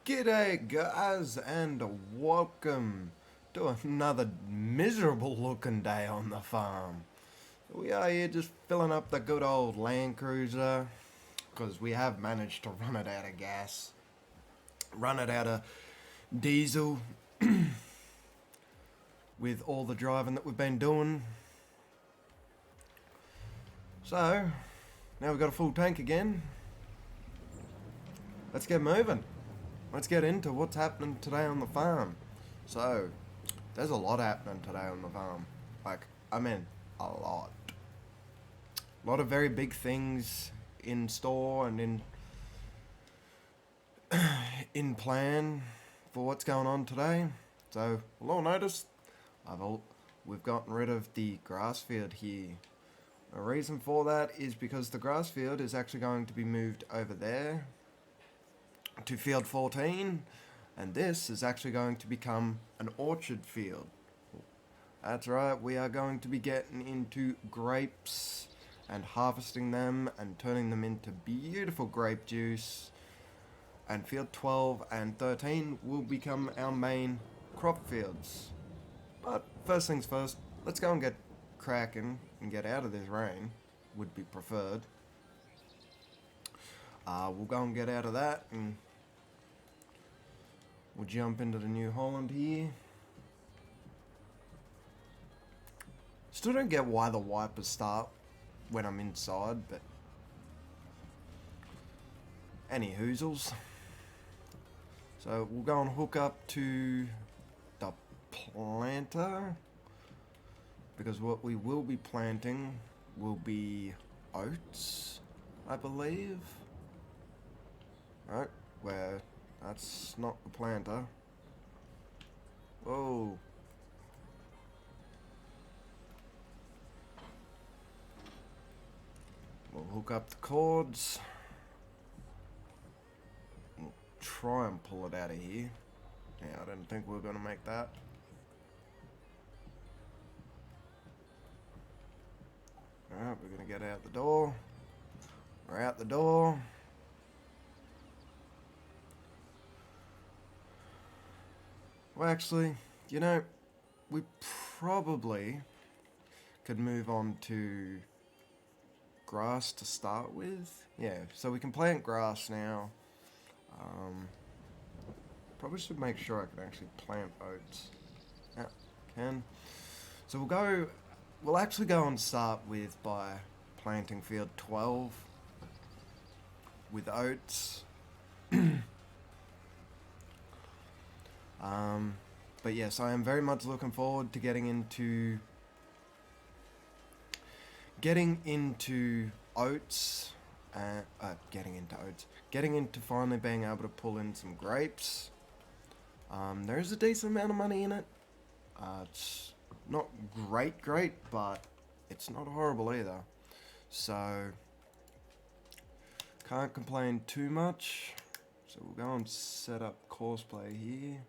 G'day guys and welcome to another miserable looking day on the farm. We are here just filling up the good old Land Cruiser because we have managed to run it out of gas, run it out of diesel with all the driving that we've been doing. So now we've got a full tank again. Let's get moving. Let's get into what's happening today on the farm. So, there's a lot happening today on the farm. A lot. A lot of very big things in store and in plan for what's going on today. So, you'll all notice we've gotten rid of the grass field here. The reason for that is because the grass field is actually going to be moved over there to field 14, and this is actually going to become an orchard field. That's right, we are going to be getting into grapes and harvesting them and turning them into beautiful grape juice, and field 12 and 13 will become our main crop fields. But first things first, let's go and get cracking and get out of this rain, would be preferred. We'll go and get out of that and we'll jump into the New Holland here. Still don't get why the wipers start when I'm inside, but any hoozles. So we'll go and hook up to the planter, because what we will be planting will be oats, I believe. Right, where that's not the planter. Whoa. We'll hook up the cords. We'll try and pull it out of here. Yeah, I didn't think we were going to make that. Alright, we're going to get out the door. We're out the door. Well, actually, you know, we probably could move on to grass to start with. Yeah, so we can plant grass now. Probably should make sure I can actually plant oats. Yeah, can. So we'll actually go and start by planting field 12 with oats. But yes, I am very much looking forward to getting into oats. Getting into finally being able to pull in some grapes. There is a decent amount of money in it. It's not great, but it's not horrible either. So can't complain too much. So we'll go and set up courseplay here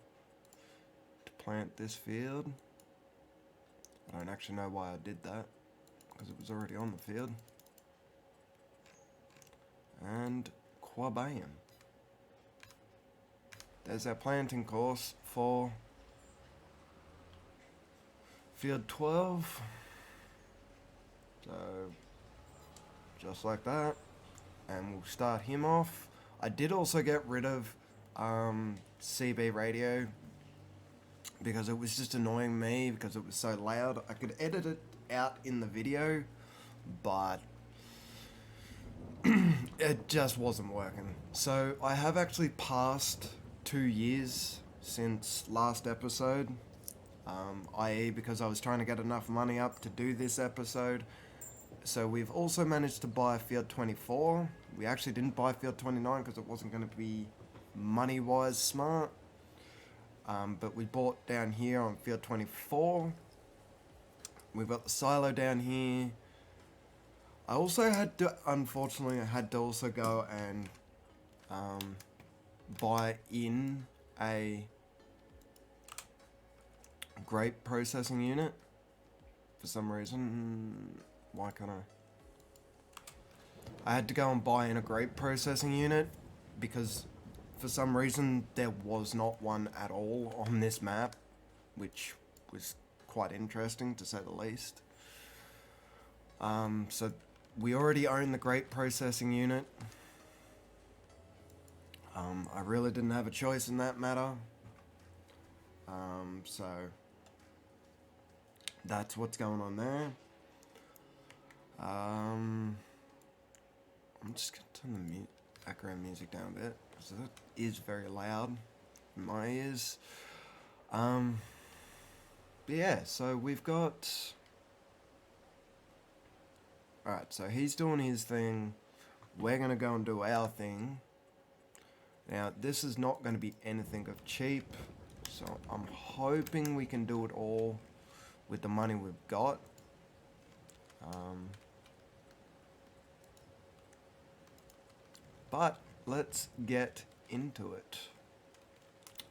to plant this field. I don't actually know why I did that, because it was already on the field. And quabam. There's our planting course for field 12. So just like that, and we'll start him off. I did also get rid of CB radio because it was just annoying me because it was so loud. I could edit it out in the video, but it just wasn't working. So I have actually passed 2 years since last episode, i.e. because I was trying to get enough money up to do this episode. So we've also managed to buy field 24. We actually didn't buy field 29 because it wasn't going to be money-wise smart. But we bought down here on field 24. We've got the silo down here. I also unfortunately had to also go and buy in a grape processing unit for some reason. Why can't I had to go and buy in a grape processing unit because for some reason there was not one at all on this map, which was quite interesting to say the least. So we already own the grape processing unit. I really didn't have a choice in that matter. So that's what's going on there. I'm just gonna turn the background music down a bit because that is very loud in my ears. But yeah, so we've got. Alright, so he's doing his thing. We're gonna go and do our thing. Now, this is not going to be anything of cheap, so I'm hoping we can do it all with the money we've got. But let's get into it.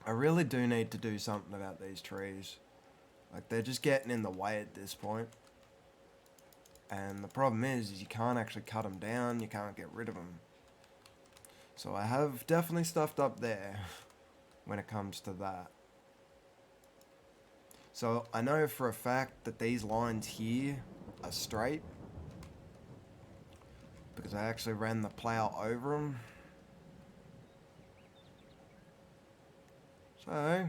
I really do need to do something about these trees. Like, they're just getting in the way at this point. And the problem is you can't actually cut them down, you can't get rid of them. So I have definitely stuffed up there when it comes to that. So I know for a fact that these lines here are straight because I actually ran the plow over them. So,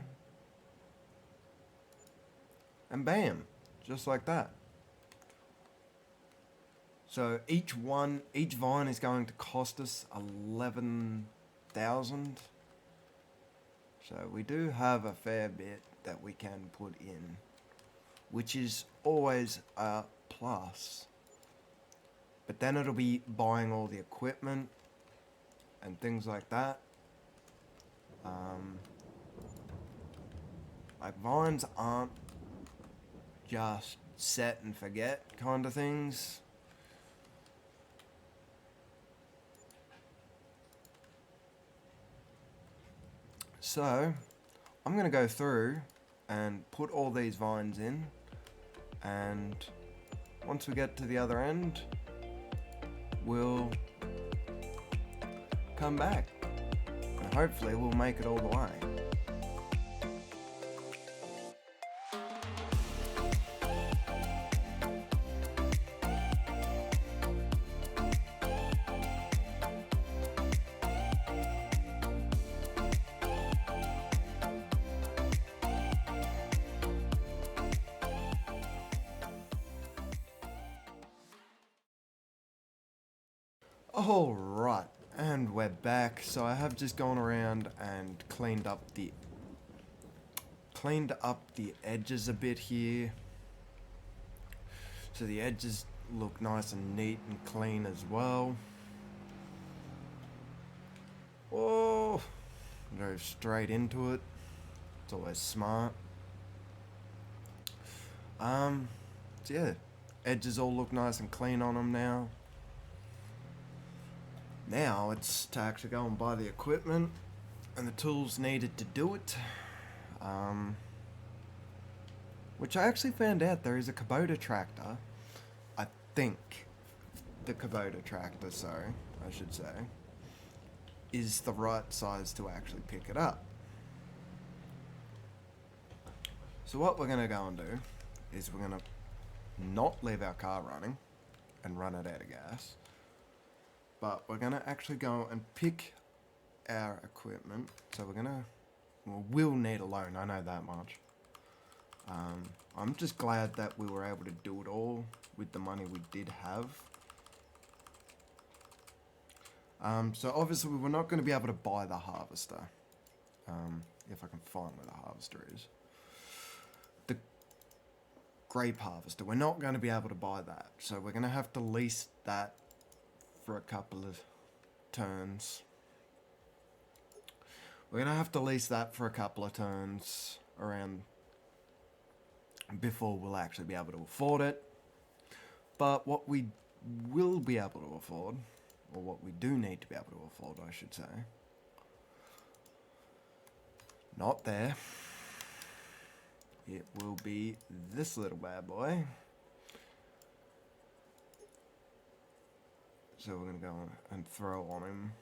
and bam, just like that. So each vine is going to cost us 11,000. So we do have a fair bit that we can put in, which is always a plus. But then it'll be buying all the equipment and things like that. Like vines aren't just set and forget kind of things. So, I'm going to go through and put all these vines in, and once we get to the other end, we'll come back, and hopefully we'll make it all the way. Alright, and we're back. So I have just gone around and cleaned up the edges a bit here. So the edges look nice and neat and clean as well. Oh, go straight into it. It's always smart. So yeah, edges all look nice and clean on them now. Now it's to actually go and buy the equipment and the tools needed to do it. Which I actually found out there is a Kubota tractor. I think the Kubota tractor, I should say, is the right size to actually pick it up. So what we're going to go and do is we're going to not leave our car running and run it out of gas. But we're going to actually go and pick our equipment. So we're going to, we'll need a loan, I know that much. I'm just glad that we were able to do it all with the money we did have. So obviously we were not going to be able to buy the harvester. If I can find where the harvester is. The grape harvester, we're not going to be able to buy that. So we're going to have to lease that for a couple of turns. We're going to have to lease that for a couple of turns around before we'll actually be able to afford it. But what we will be able to afford, or what we do need to be able to afford, I should say, not there. It will be this little bad boy. So we're going to go and throw on him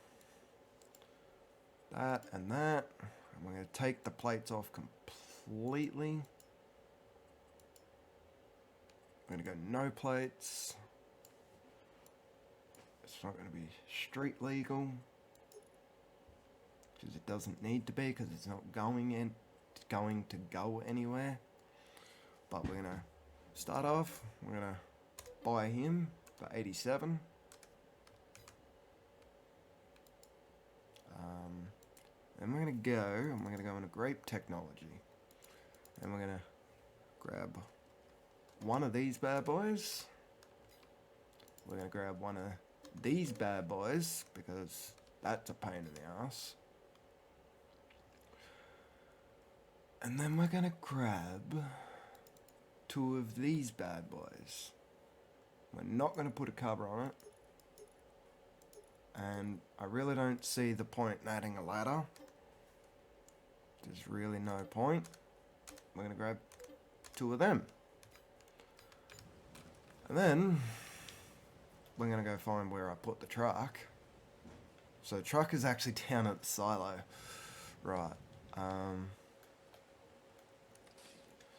that and that. And we're going to take the plates off completely. We're going to go no plates. It's not going to be street legal, because it doesn't need to be, because it's not going to go anywhere. But we're going to start off, we're going to buy him for 87. Then we're going to go, and we're going to go into grape technology. And we're going to grab one of these bad boys. We're going to grab one of these bad boys, because that's a pain in the ass. And then we're going to grab two of these bad boys. We're not going to put a cover on it. And I really don't see the point in adding a ladder. There's really no point. We're going to grab two of them. And then we're going to go find where I put the truck. So the truck is actually down at the silo. Right.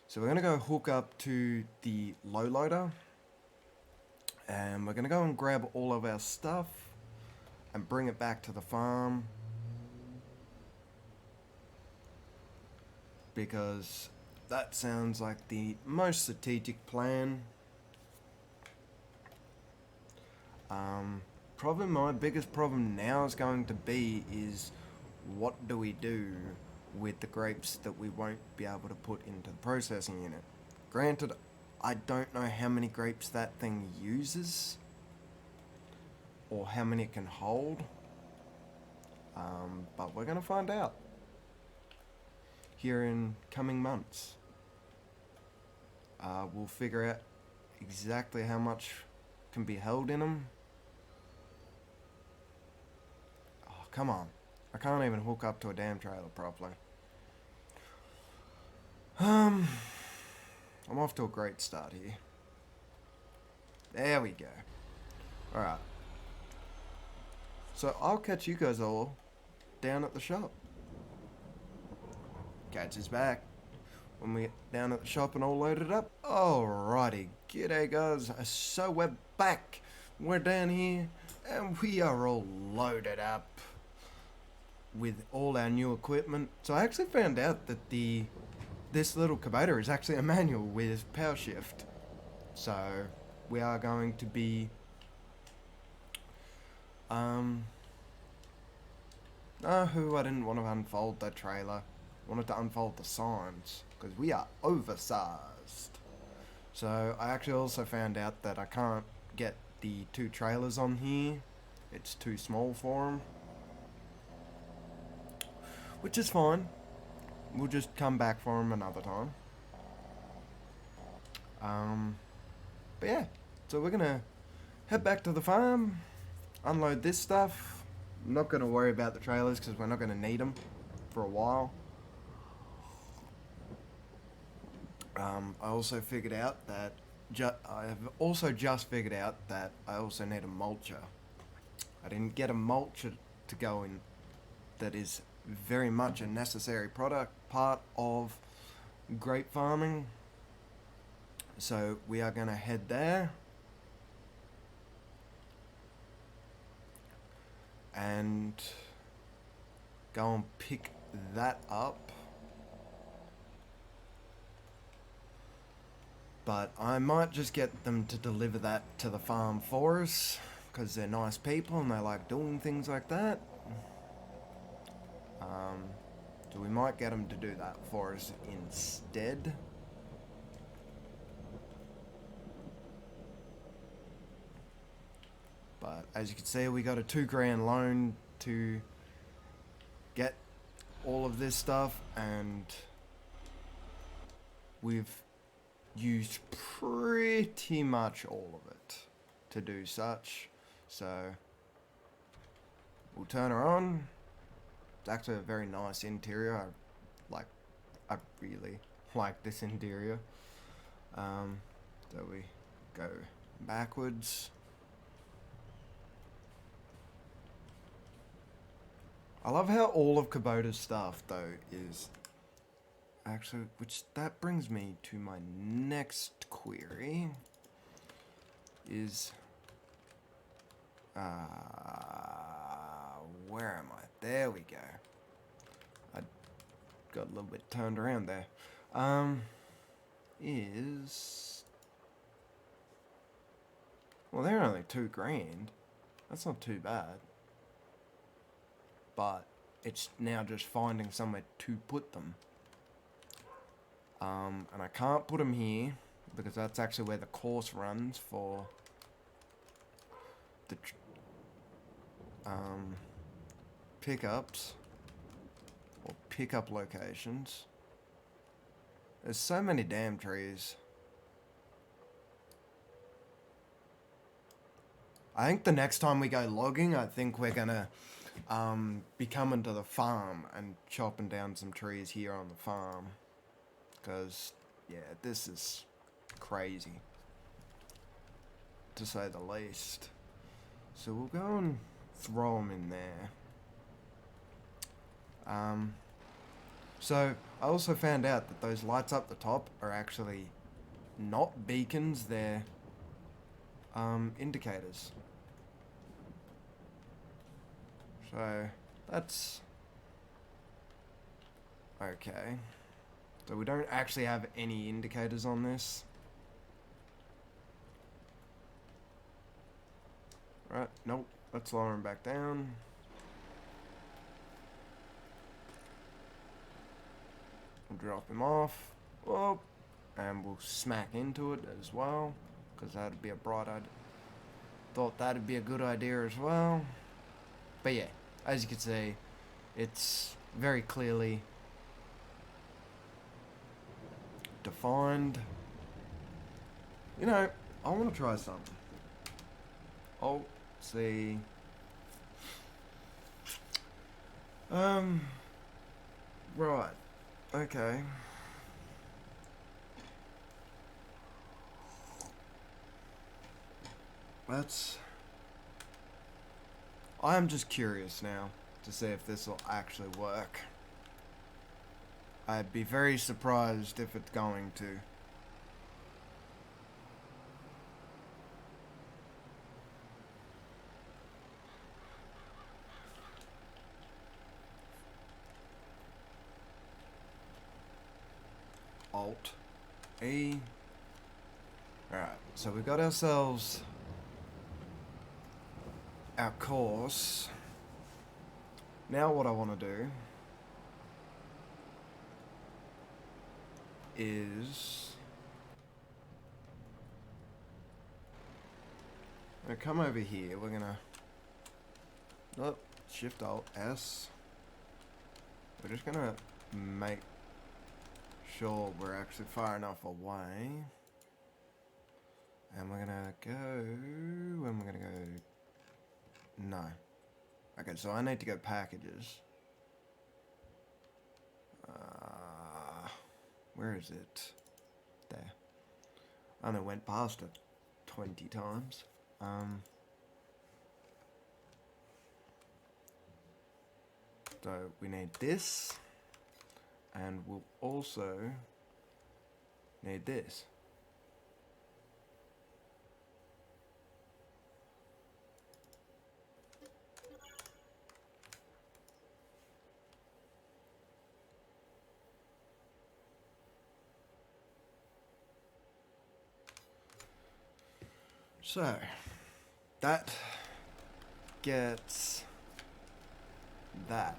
So we're going to go hook up to the low loader. And we're going to go and grab all of our stuff and bring it back to the farm, because that sounds like the most strategic plan. Probably my biggest problem now is going to be is what do we do with the grapes that we won't be able to put into the processing unit. Granted, I don't know how many grapes that thing uses or how many it can hold, but we're going to find out here in coming months. We'll figure out exactly how much can be held in them. Oh, come on. I can't even hook up to a damn trailer properly. I'm off to a great start here. There we go. Alright. So I'll catch you guys all down at the shop. Catch us back when we get down at the shop and all loaded up. Alrighty, g'day guys. So we're back. We're down here and we are all loaded up with all our new equipment. So I actually found out that this little Kubota is actually a manual with power shift. So we are going to be I didn't want to unfold the trailer. I wanted to unfold the signs, because we are oversized. So I actually also found out that I can't get the two trailers on here. It's too small for them. Which is fine. We'll just come back for them another time. But yeah, so we're gonna head back to the farm, unload this stuff. I'm not gonna worry about the trailers because we're not gonna need them for a while. I also figured out that I also need a mulcher. I didn't get a mulcher to go in. That is very much a necessary part of grape farming. So we are going to head there and go and pick that up. But I might just get them to deliver that to the farm for us, because they're nice people and they like doing things like that. So we might get them to do that for us instead. But as you can see, we got a $2,000 loan to get all of this stuff, and we've used pretty much all of it to do such. So we'll turn her on. It's actually a very nice interior. I really like this interior. So we go backwards. I love how all of Kubota's stuff, though, is... Actually, which that brings me to my next query. Is... where am I? There we go. I got a little bit turned around there. Is... Well, they're only $2,000. That's not too bad. But it's now just finding somewhere to put them. And I can't put them here because that's actually where the course runs for the pickups or pickup locations. There's so many damn trees. I think the next time we go logging, I think we're gonna be coming to the farm and chopping down some trees here on the farm. Because, yeah, this is crazy, to say the least. So we'll go and throw them in there. So I also found out that those lights up the top are actually not beacons, they're indicators. So that's okay. So we don't actually have any indicators on this. Right, nope, let's lower him back down. We'll drop him off. Whoop. And we'll smack into it as well, because that'd be a bright idea. Thought that'd be a good idea as well. But yeah, as you can see, it's very clearly defined. You know, I want to try something. Alt C. Right. Okay. I am just curious now to see if this will actually work. I'd be very surprised if it's going to. Alt E. Alright, so we got ourselves our course. Now what I want to do is I'm gonna come over here. We're gonna Shift Alt S. We're just gonna make sure we're actually far enough away, and we're gonna go, and we're gonna go, no. Okay, so I need to go packages. Where is it? There. I only went past it 20 times. So we need this, and we'll also need this. So that gets that.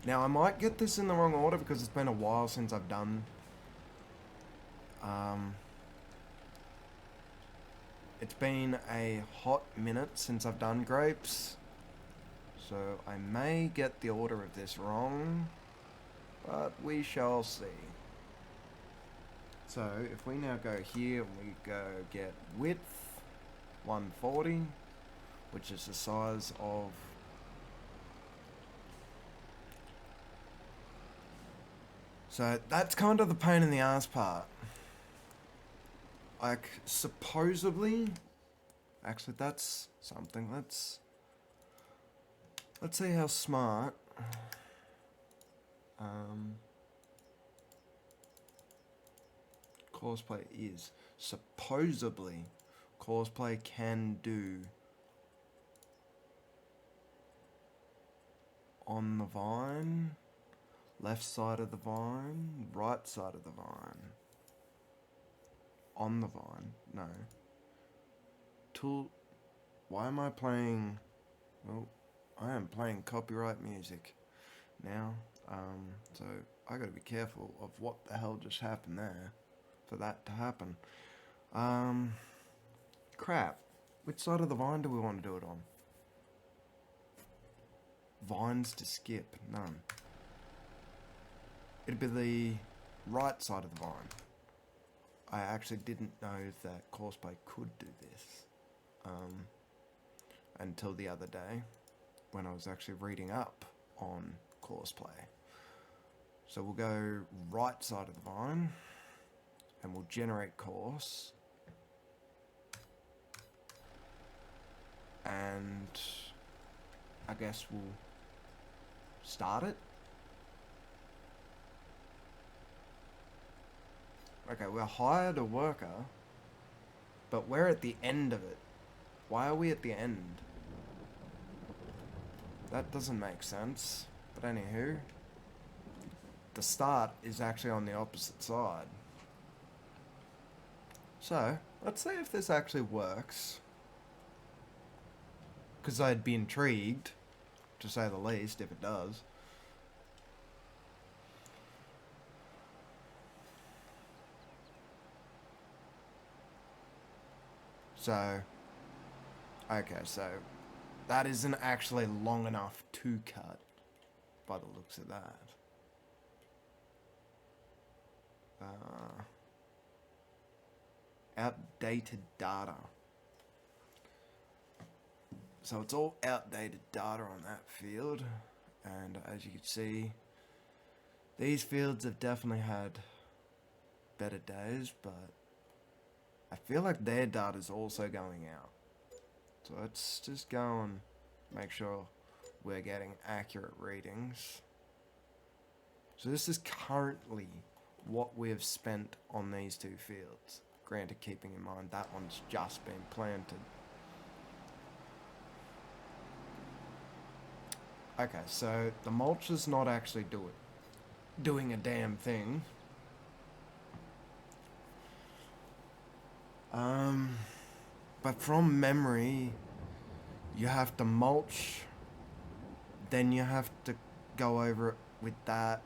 Now I might get this in the wrong order because it's been a while since I've done it's been a hot minute since I've done grapes, so I may get the order of this wrong, but we shall see. So if we now go here and we go get width 140, which is the size of so that's kind of the pain in the ass part. Like, supposedly, actually that's something, let's Let's see how smart Courseplay is. Supposedly, Courseplay can do on the vine, left side of the vine, right side of the vine, on the vine, no. Tool, why am I playing, well, I am playing copyright music now, so I gotta be careful of what the hell just happened there for that to happen. Crap. Which side of the vine do we want to do it on? Vines to skip. None. It'd be the right side of the vine. I actually didn't know that Courseplay could do this. Until the other day, when I was actually reading up on Courseplay. So we'll go right side of the vine, and we'll generate course. And I guess we'll start it. Okay, we're hired a worker, but we're at the end of it. Why are we at the end? That doesn't make sense. But anywho, the start is actually on the opposite side. So, let's see if this actually works. Because I'd be intrigued, to say the least, if it does. So, okay, so that isn't actually long enough to cut, by the looks of that. Outdated data. So it's all outdated data on that field, and as you can see, these fields have definitely had better days, but I feel like their data's also going out. So let's just go and make sure we're getting accurate readings. So this is currently what we have spent on these two fields. Granted, keeping in mind that one's just been planted. Okay, so the mulch is not actually doing a damn thing. But from memory, you have to mulch, then you have to go over it with that,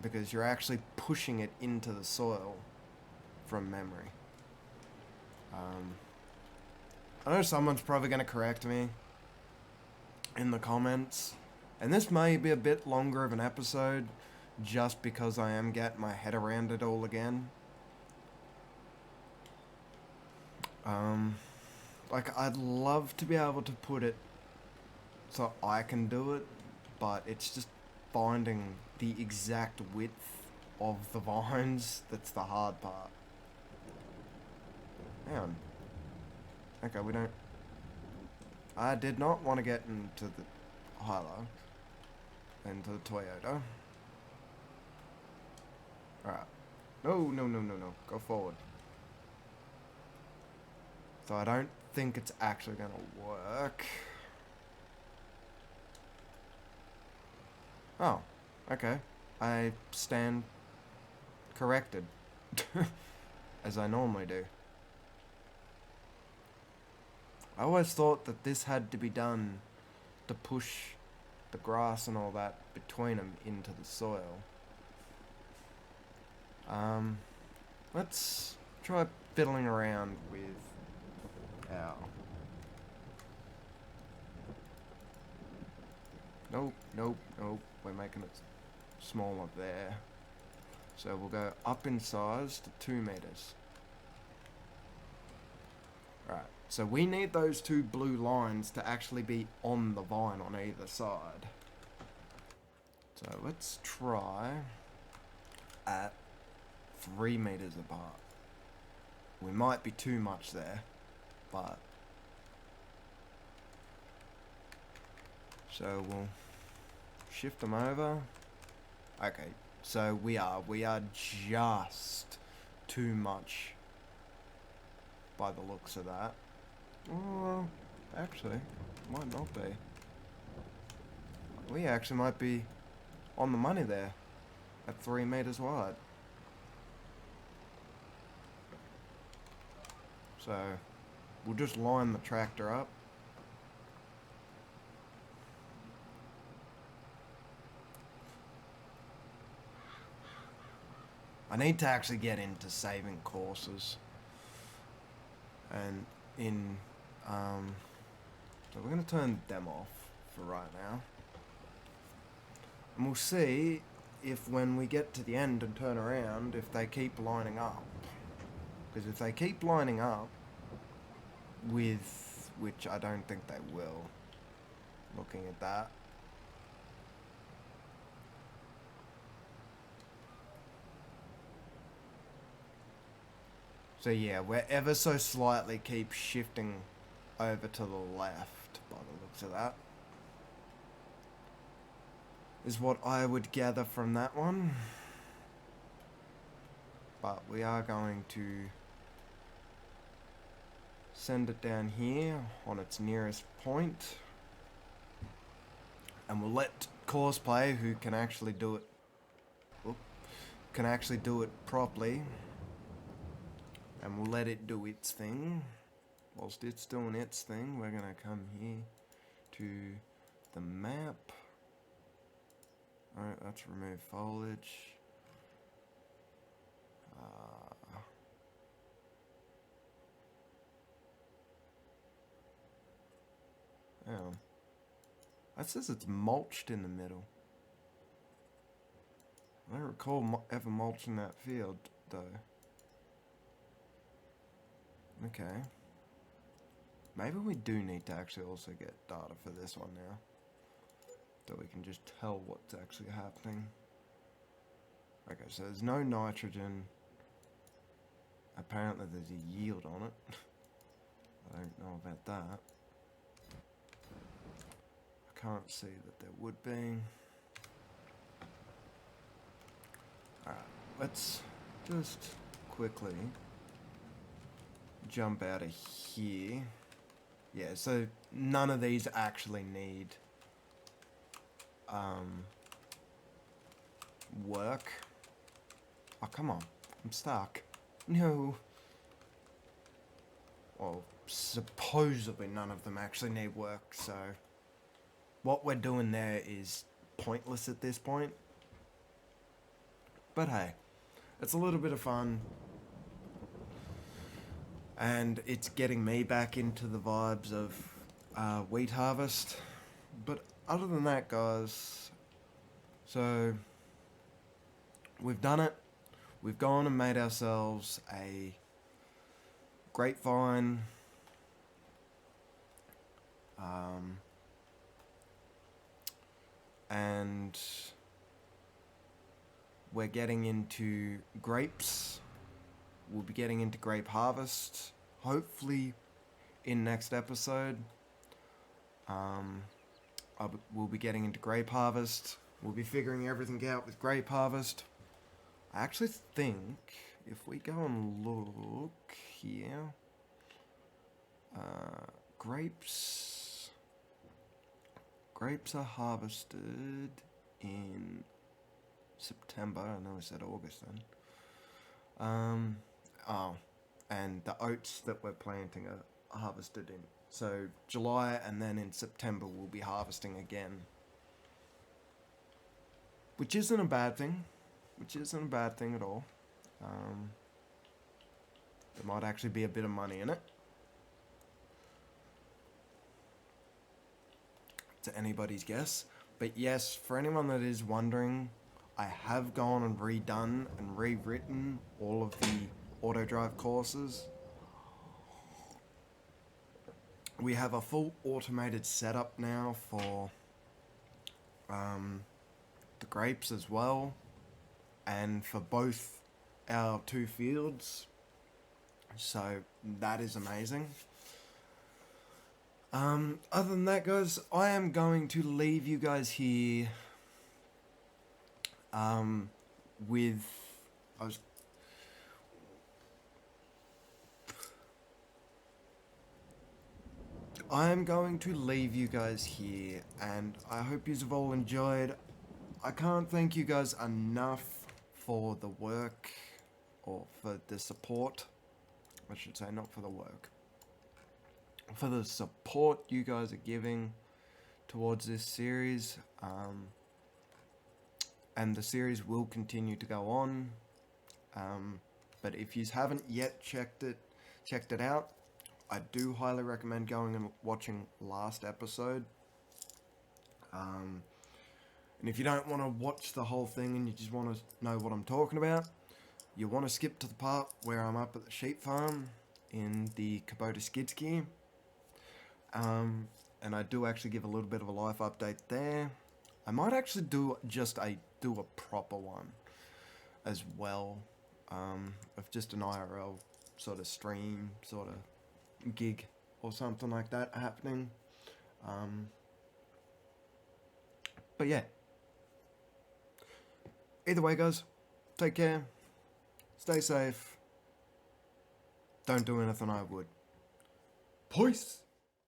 because you're actually pushing it into the soil from memory. I know someone's probably going to correct me in the comments, and this may be a bit longer of an episode just because I am getting my head around it all again. Like, I'd love to be able to put it so I can do it, but it's just finding the exact width of the vines that's the hard part. Hang on. Okay, we don't... I did not want to get into the Hilux, into the Toyota. Alright. No. Go forward. So I don't think it's actually going to work. Oh, okay. I stand corrected. As I normally do. I always thought that this had to be done to push the grass and all that between them into the soil. Let's try fiddling around with our... Nope. We're making it smaller there. So we'll go up in size to 2 meters. Right, so we need those two blue lines to actually be on the vine on either side. So let's try at 3 meters apart. We might be too much there, but So we'll shift them over. Okay, so we are just too much by the looks of that. Oh, actually, might not be. We actually might be on the money there at 3 meters wide. So we'll just line the tractor up. I need to actually get into saving courses. And so we're going to turn them off for right now. And we'll see if when we get to the end and turn around, if they keep lining up. Because if they keep lining up with, which I don't think they will, looking at that. So yeah, we're ever so slightly keep shifting over to the left by the looks of that. Is what I would gather from that one. But we are going to send it down here on its nearest point. And we'll let Courseplay, who can actually do it, properly. And we'll let it do its thing. Whilst it's doing its thing, we're gonna come here to the map. Alright, let's remove foliage. Oh. That says it's mulched in the middle. I don't recall ever mulching that field, though. Okay. Maybe we do need to actually also get data for this one now. So we can just tell what's actually happening. Okay, so there's no nitrogen. Apparently there's a yield on it. I don't know about that. I can't see that there would be. Alright, let's just quickly jump out of here. Yeah, so none of these actually need work. Oh, come on. I'm stuck. No. Well, supposedly none of them actually need work, so what we're doing there is pointless at this point. But hey, it's a little bit of fun. And it's getting me back into the vibes of wheat harvest. But other than that, guys, so we've done it. We've gone and made ourselves a grapevine. And we're getting into grapes. We'll be getting into grape harvest, hopefully in next episode. We'll be getting into grape harvest. We'll be figuring everything out with grape harvest. I actually think if we go and look here, grapes are harvested in September. I know I said August then. And the oats that we're planting are harvested in. So July, and then in September we'll be harvesting again. Which isn't a bad thing. At all. There might actually be a bit of money in it. To anybody's guess. But yes, for anyone that is wondering, I have gone and redone and rewritten all of the auto drive courses. We have a full automated setup now for the grapes as well, and for both our two fields. So that is amazing. Other than that, guys, I am going to leave you guys here. With I was I am going to leave you guys here, and I hope you've all enjoyed. I can't thank you guys enough for the work, or for the support. I should say, not for the work. For the support you guys are giving towards this series. And the series will continue to go on. But if you haven't yet checked it out, I do highly recommend going and watching last episode. And if you don't want to watch the whole thing and you just want to know what I'm talking about, you want to skip to the part where I'm up at the sheep farm in the Kubota skid steer. And I do actually give a little bit of a life update there. I might actually do a proper one as well, of just an IRL sort of stream, sort of gig or something like that happening. But yeah. Either way, guys, take care, stay safe, don't do anything I would. Peace!